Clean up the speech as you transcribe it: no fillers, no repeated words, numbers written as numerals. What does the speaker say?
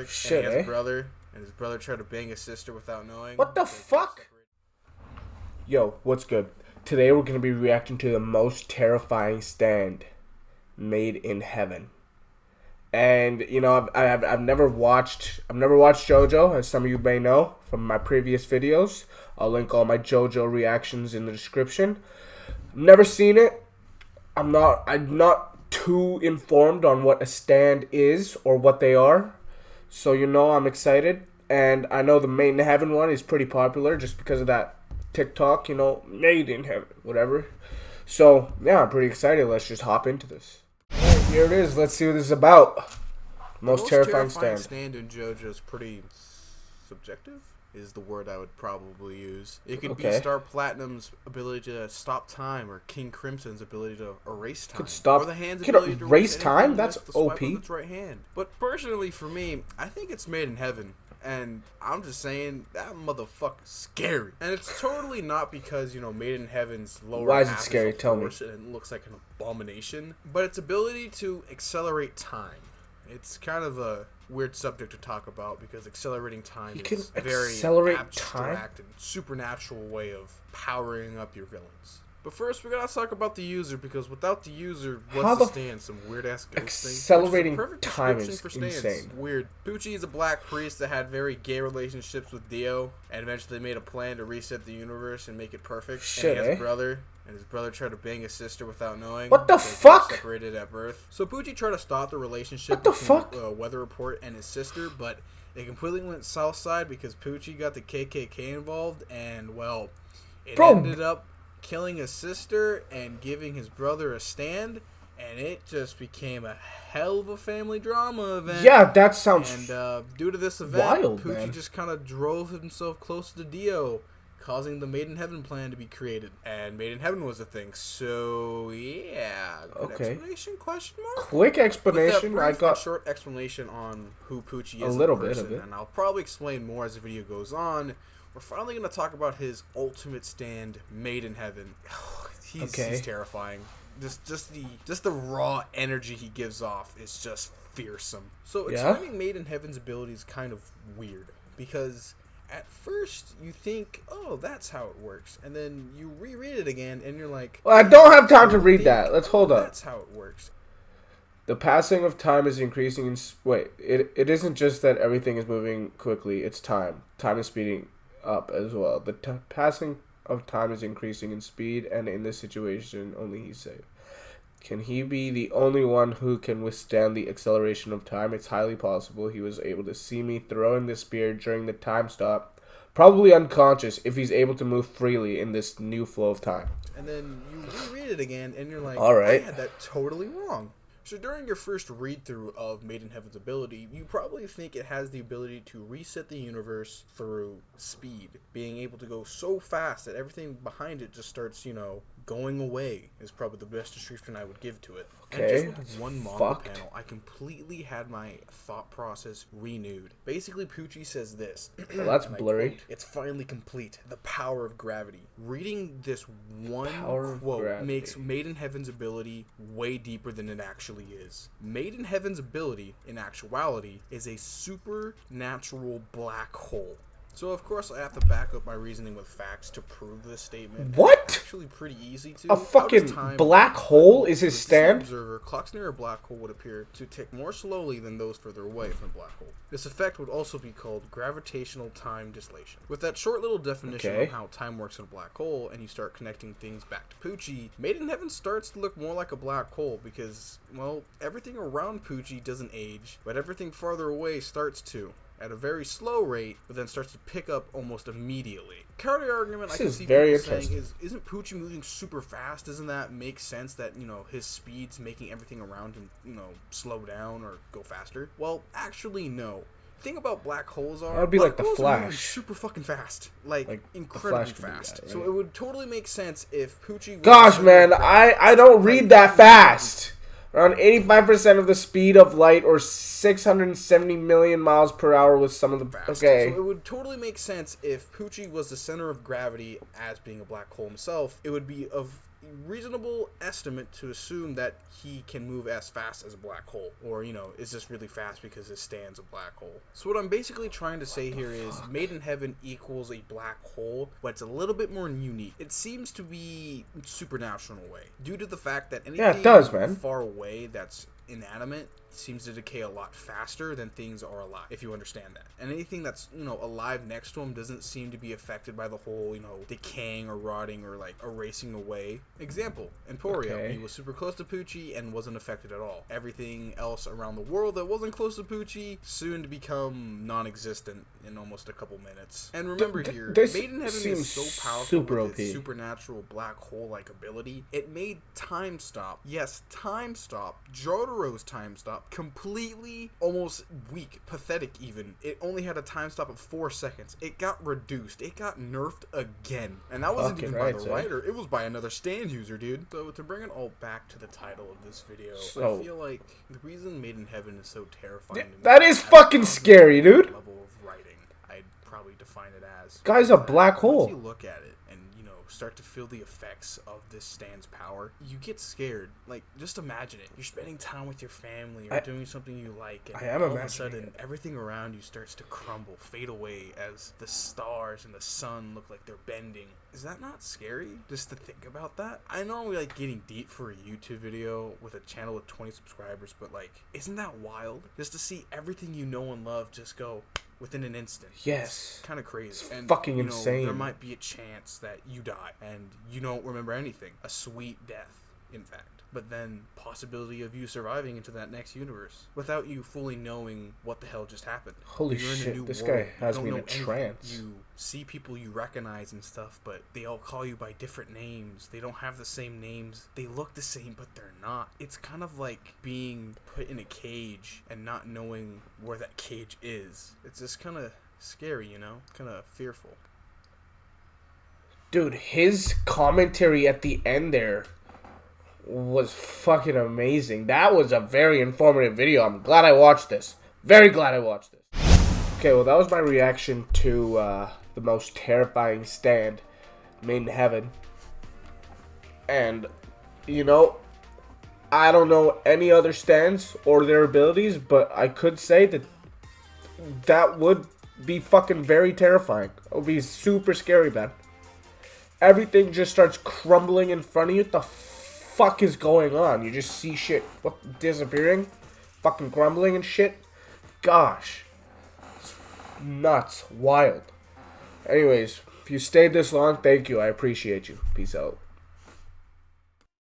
perfect. Shit, and he has a brother, and his brother tried to bang his sister without knowing. What the fuck? Yo, what's good? Today we're gonna be reacting to the most terrifying stand made in heaven. And you know, I've never watched Jojo, as some of you may know from my previous videos. I'll link all my Jojo reactions in the description. Never seen it. I'm not too informed on what a stand is or what they are. So you know I'm excited. And I know the Made in Heaven one is pretty popular just because of that TikTok, you know, Made in Heaven, whatever. So yeah, I'm pretty excited. Let's just hop into this. Alright, here it is. Let's see what this is about. Most terrifying stand In JoJo is pretty subjective, is the word I would probably use. It could be Star Platinum's ability to stop time, or King Crimson's ability to erase time. Or the hand's ability to erase time? That's OP. With its right hand. But personally, for me, I think it's Made in Heaven. And I'm just saying, that motherfucker's scary. And it's totally not because, you know, Made in Heaven's lower Why is it scary? Tell me. And it looks like an abomination. But its ability to accelerate time. It's kind of a weird subject to talk about because accelerating time is a very abstract and supernatural way of powering up your villains. But first, we gotta talk about the user, because without the user, what's the stand? Some weird ass ghost thing. Accelerating time is insane. Weird. Pucci is a black priest that had very gay relationships with Dio, and eventually made a plan to reset the universe and make it perfect. Shit, and he has a brother. And his brother tried to bang his sister without knowing. What the fuck? Separated at birth. So Pucci tried to stop the relationship between Weather Report and his sister, but it completely went south side because Pucci got the KKK involved, and well, it ended up killing his sister and giving his brother a stand, and it just became a hell of a family drama event. Yeah, that sounds And due to this event, wild, Pucci just kind of drove himself close to Dio, causing the Made in Heaven plan to be created. And Made in Heaven was a thing. So yeah, good explanation? Question mark. Quick explanation. I got a short explanation on who Pucci is. A little bit of it, and I'll probably explain more as the video goes on. We're finally going to talk about his ultimate stand, Made in Heaven. He's terrifying. Just the raw energy he gives off is just fearsome. So explaining Made in Heaven's ability is kind of weird, because at first you think, oh, that's how it works, and then you reread it again and you're like, well, I don't have time to read that. Let's hold up. That's how it works. The passing of time is increasing in it isn't just that everything is moving quickly, it's time. Time is speeding up as well. The passing of time is increasing in speed, and in this situation only he's safe. Can he be the only one who can withstand the acceleration of time? It's highly possible. He was able to see me throwing the spear during the time stop, probably unconscious, if he's able to move freely in this new flow of time. And then you reread it again and you're like, alright, I had that totally wrong. So during your first read-through of Made in Heaven's ability, you probably think it has the ability to reset the universe through speed. Being able to go so fast that everything behind it just starts, you know, going away is probably the best description I would give to it. Okay, and just with one manga panel, I completely had my thought process renewed. Basically, Pucci says this. Well, that's blurry. Quote, "It's finally complete. The power of gravity." Reading this one quote makes Made in Heaven's ability way deeper than it actually is. Made in Heaven's ability, in actuality, is a supernatural black hole. So, of course, I have to back up my reasoning with facts to prove this statement. What? It's actually pretty easy to. A fucking black hole is his stand? Observer, clocks near a black hole would appear to tick more slowly than those further away from the black hole. This effect would also be called gravitational time dilation. With that short little definition of how time works in a black hole, and you start connecting things back to Pucci, Made in Heaven starts to look more like a black hole because, well, everything around Pucci doesn't age, but everything farther away starts to, at a very slow rate, but then starts to pick up almost immediately. Counter argument I can see people saying is, isn't Pucci moving super fast? Doesn't that make sense that, you know, his speed's making everything around him, you know, slow down or go faster? Well, actually, no. The thing about black holes are, that'd be like the Flash, super fucking fast, like incredibly fast. So it would totally make sense if Pucci. Gosh, man, I don't read that fast. Around 85% of the speed of light, or 670 million miles per hour, with some of the So it would totally make sense if Pucci was the center of gravity as being a black hole himself. It would be of reasonable estimate to assume that he can move as fast as a black hole, or is just really fast because his stand's a black hole. So what I'm basically trying to say here is Made in Heaven equals a black hole, but it's a little bit more unique. It seems to be supernatural in a way, due to the fact that anything far away that's inanimate seems to decay a lot faster than things are alive, if you understand that. And anything that's, alive next to him doesn't seem to be affected by the whole, decaying or rotting or, like, erasing away. Example, Emporio. He was super close to Poochie and wasn't affected at all. Everything else around the world that wasn't close to Poochie soon to become non-existent in almost a couple minutes. And remember here, Made in Heaven is so powerful with its supernatural black hole-like ability. It made time stop. Yes, time stop. Jotaro's time stop. Completely almost weak, pathetic even. It only had a time stop of 4 seconds. It got reduced. It got nerfed again. And that wasn't even by the writer. It was by another stand user, dude. So to bring it all back to the title of this video, I feel like the reason Made in Heaven is so terrifying to me, that is fucking scary, dude. Level of writing, I'd probably define it as. Guy's a black hole. Once you look at it and start to feel the effects of this stand's power, you get scared. Like, just imagine it. You're spending time with your family or doing something you like, and all of a sudden everything around you starts to crumble, fade away as the stars and the sun look like they're bending. Is that not scary? Just to think about that? I know I'm like getting deep for a YouTube video with a channel with 20 subscribers, but like, isn't that wild? Just to see everything you know and love just go within an instant. Yes. Kind of crazy. It's fucking insane. There might be a chance that you die and you don't remember anything. A sweet death, in fact. But then possibility of you surviving into that next universe without you fully knowing what the hell just happened. Holy shit, this guy has me in a trance. You see people you recognize and stuff, but they all call you by different names. They don't have the same names. They look the same, but they're not. It's kind of like being put in a cage and not knowing where that cage is. It's just kind of scary, kind of fearful. Dude, his commentary at the end there was fucking amazing. That was a very informative video. I'm glad I watched this. Very glad I watched this. Okay, well, that was my reaction to the most terrifying stand Made in Heaven. And, I don't know any other stands or their abilities, but I could say that that would be fucking very terrifying. It would be super scary, man. Everything just starts crumbling in front of you. What the fuck is going on? You just see shit disappearing, fucking crumbling and shit. Gosh, it's nuts, wild. Anyways, if you stayed this long, thank you. I appreciate you. Peace out.